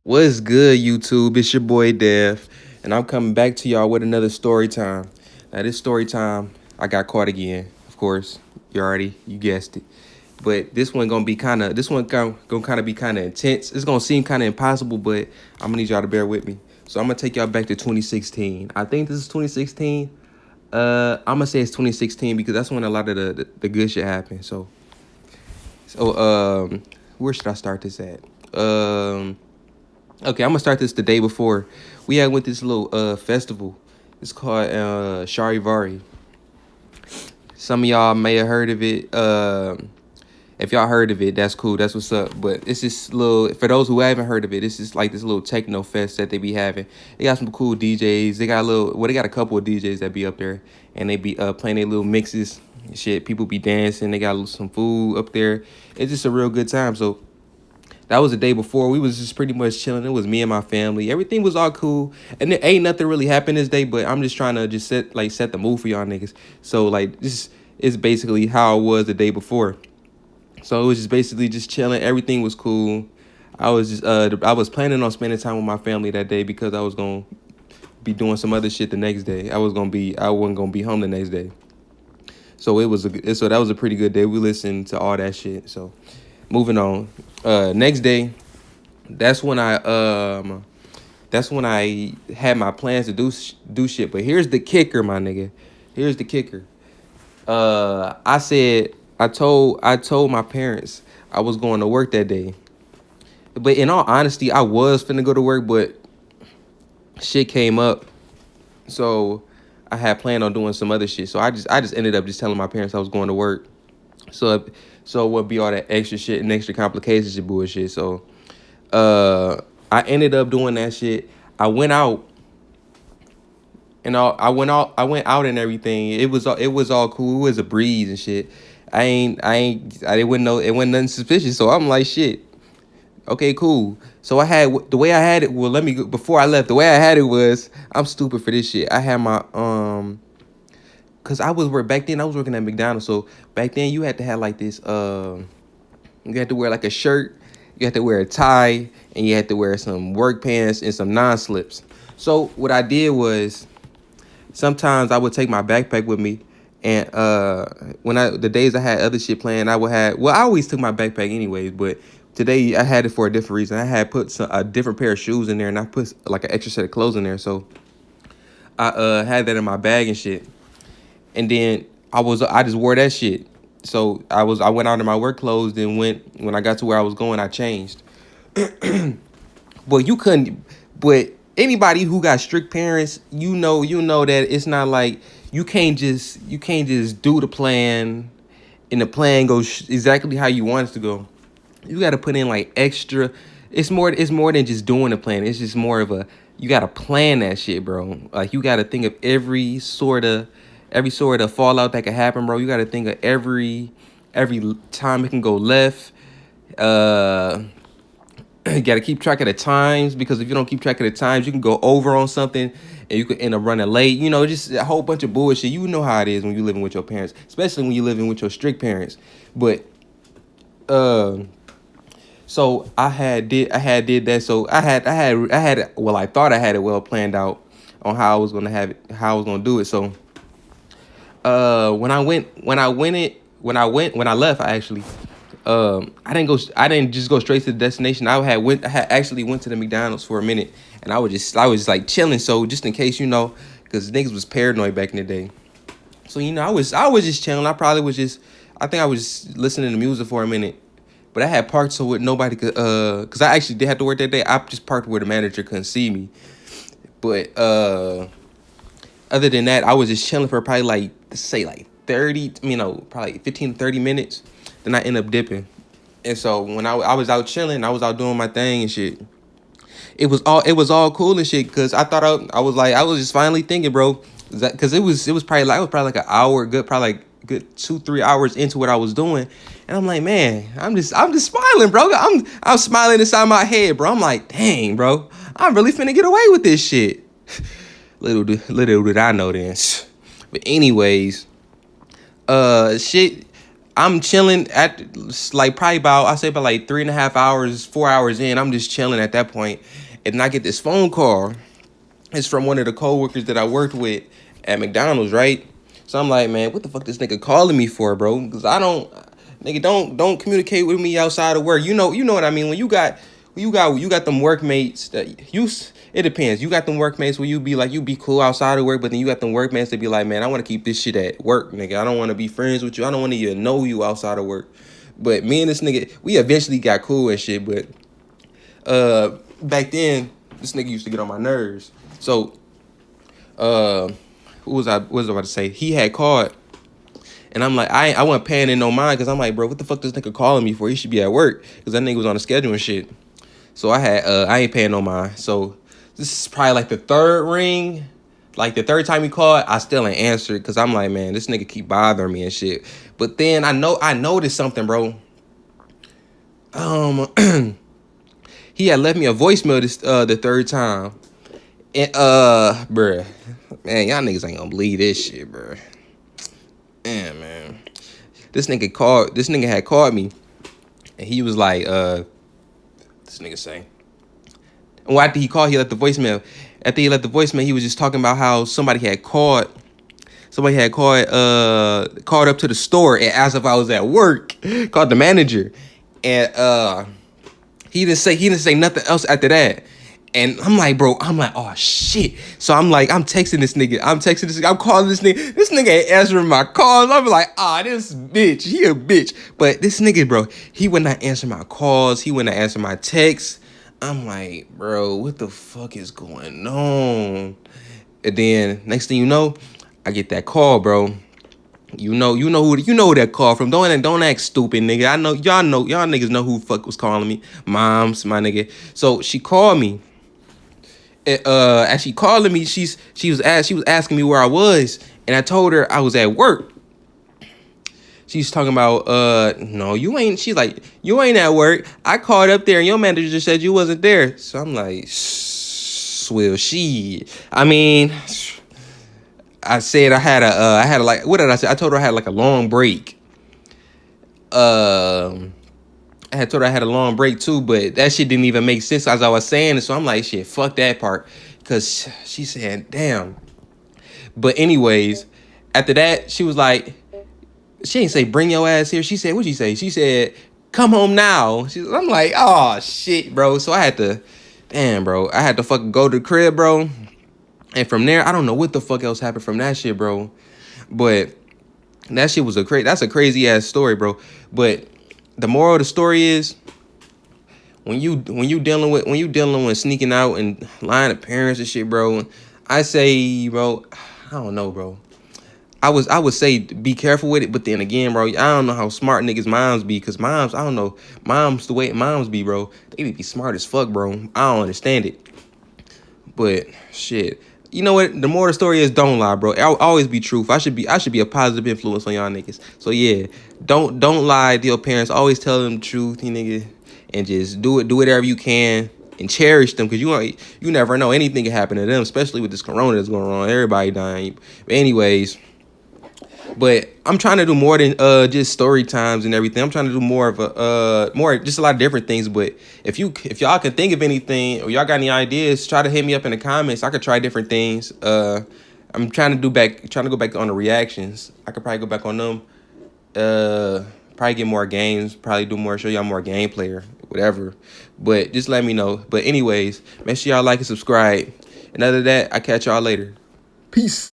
What's good, YouTube? It's your boy Dev, and I'm coming back to y'all with another story time. Now, this story time, I got caught again. Of course, you guessed it. But this one gonna kind of be kind of intense. It's gonna seem kind of impossible, but I'm gonna need y'all to bear with me. So I'm gonna take y'all back to 2016. I think this is 2016. I'm gonna say it's 2016 because that's when a lot of the good shit happened. So, where should I start this at? Okay, I'm gonna start this the day before. We had went this little festival. It's called Charivari. Some of y'all may have heard of it. If y'all heard of it, that's cool. That's what's up. But it's this little, for those who haven't heard of it, this is like this little techno fest that they be having. They got some cool DJs. They got a couple of DJs that be up there, and they be playing their little mixes. Shit, people be dancing. They got some food up there. It's just a real good time. So that was the day before. We was just pretty much chilling. It was me and my family. Everything was all cool. And there ain't nothing really happened this day, but I'm just trying to just set the mood for y'all niggas. So like this is basically how it was the day before. So it was just basically just chilling. Everything was cool. I was planning on spending time with my family that day because I was gonna be doing some other shit the next day. I wasn't gonna be home the next day. So that was a pretty good day. We listened to all that shit. So moving on. Next day, that's when I had my plans to do shit. But here's the kicker, my nigga. Here's the kicker. I told my parents I was going to work that day. But in all honesty, I was finna go to work, but shit came up. So I had planned on doing some other shit. So I just ended up just telling my parents I was going to work. So it would be all that extra shit and extra complications and bullshit. So I ended up doing that shit. I went out and I went out and everything. It was all cool. It was a breeze and shit. I didn't know it wasn't nothing suspicious. So I'm like shit. Okay, cool. So the way I had it. Well, let me go, before I left. The way I had it was I'm stupid for this shit. I had my cause back then I was working at McDonald's. So back then you had to have like this you had to wear like a shirt, you had to wear a tie, and you had to wear some work pants and some non-slips. So what I did was sometimes I would take my backpack with me, and the days I had other shit planned, I always took my backpack anyways, but today I had it for a different reason. I had put a different pair of shoes in there, and I put like an extra set of clothes in there. So I had that in my bag and shit. And then I just wore that shit. So I went out in my work clothes. Then when I got to where I was going, I changed. But you couldn't. But anybody who got strict parents, you know that it's not like you can't just do the plan, and the plan goes exactly how you want it to go. You got to put in like extra. It's more than just doing the plan. It's just more of you got to plan that shit, bro. Like you got to think of every sort of fallout that could happen, bro. You got to think of every time it can go left. You got to keep track of the times, because if you don't keep track of the times, you can go over on something and you could end up running late. You know, just a whole bunch of bullshit. You know how it is when you're living with your parents, especially when you're living with your strict parents. But so I did that. So I thought I had it well planned out on how I was gonna have it, how I was gonna do it. So when I left, I didn't just go straight to the destination. I had actually went to the McDonald's for a minute, and I was just like chilling. So just in case, because niggas was paranoid back in the day. So I was just chilling. I think I was just listening to music for a minute. But I had parked so nobody could, because I actually did have to work that day. I just parked where the manager couldn't see me. But other than that, I was just chilling for probably like, let's say like 30, probably 15 to 30 minutes. Then I end up dipping. And so when I was out chilling, I was out doing my thing and shit. It was all cool and shit, because I was just finally thinking, bro, because it was probably like an hour, probably like good 2-3 hours into what I was doing. And I'm like, man, I'm just smiling, bro. I'm smiling inside my head, bro. I'm like, dang, bro, I'm really finna get away with this shit. Little did I know this. But anyways, shit. I'm chilling at like probably about, I say about like 3.5 hours, 4 hours in. I'm just chilling at that point, and then I get this phone call. It's from one of the coworkers that I worked with at McDonald's, right? So I'm like, man, what the fuck this nigga calling me for, bro? Because I don't, nigga, don't communicate with me outside of work. You know what I mean. When you got them workmates that it depends. You got them workmates where you be like, you be cool outside of work, but then you got them workmates that be like, man, I want to keep this shit at work, nigga. I don't want to be friends with you. I don't want to even know you outside of work. But me and this nigga, we eventually got cool and shit. But back then, this nigga used to get on my nerves. So what was I about to say? He had called, and I'm like, I wasn't paying in no mind, because I'm like, bro, what the fuck this nigga calling me for? He should be at work, because that nigga was on the schedule and shit. So I ain't paying no mind. So this is probably like the third ring. Like the third time he called, I still ain't answered, because I'm like, man, this nigga keep bothering me and shit. But then I noticed something, bro. He had left me a voicemail the third time. And bruh, man, y'all niggas ain't gonna believe this shit, bruh. Damn, man. This nigga had called me, and he was like, this nigga say. And after he called, he left the voicemail. After he left the voicemail, he was just talking about how somebody had called up to the store and asked if I was at work, called the manager. And he didn't say nothing else after that. And I'm like, bro, oh shit. So I'm texting this nigga. I'm calling this nigga. This nigga ain't answering my calls. I'm like, this bitch, he a bitch. But this nigga, bro, he would not answer my calls. He would not answer my texts. I'm like, bro, what the fuck is going on? And then next thing you know, I get that call, bro. You know who that call from. Don't act stupid, nigga. I know y'all niggas know who fuck was calling me. Moms, my nigga. So she called me. As she calling me, she was asking me where I was, and I told her I was at work. She's talking about, no, you ain't. She's like, you ain't at work. I called up there, and your manager just said you wasn't there. So I'm like, well, I mean, I said I had a like, what did I say? I told her I had like a long break. I had told her I had a long break too, but that shit didn't even make sense as I was saying it. So I'm like, shit, fuck that part. Because she said, damn. But anyways, after that, she was like, she ain't say bring your ass here. She said, what'd she say? She said, come home now. I'm like, oh shit, bro. So I had to fucking go to the crib, bro. And from there, I don't know what the fuck else happened from that shit, bro. But that shit was that's a crazy ass story, bro. But the moral of the story is, when you dealing with sneaking out and lying to parents and shit, bro, I say, bro, I don't know, bro. I would say be careful with it, but then again, bro, I don't know how smart niggas' moms be, because moms, I don't know, moms, the way moms be, bro, they be smart as fuck, bro. I don't understand it. But shit. You know what? The moral of the story is, don't lie, bro. I'll always be truth. I should be a positive influence on y'all niggas. So yeah, don't lie to your parents. Always tell them the truth, you nigga, and just do whatever you can and cherish them, because you never know, anything can happen to them, especially with this corona that's going on. Everybody dying. But anyways, but I'm trying to do more than just story times and everything. I'm trying to do more of just a lot of different things. But if y'all can think of anything, or y'all got any ideas, try to hit me up in the comments. I could try different things. I'm trying to go back on the reactions. I could probably go back on them. Probably get more games. Probably show y'all more gameplay or whatever. But just let me know. But anyways, make sure y'all like and subscribe. And other than that, I catch y'all later. Peace.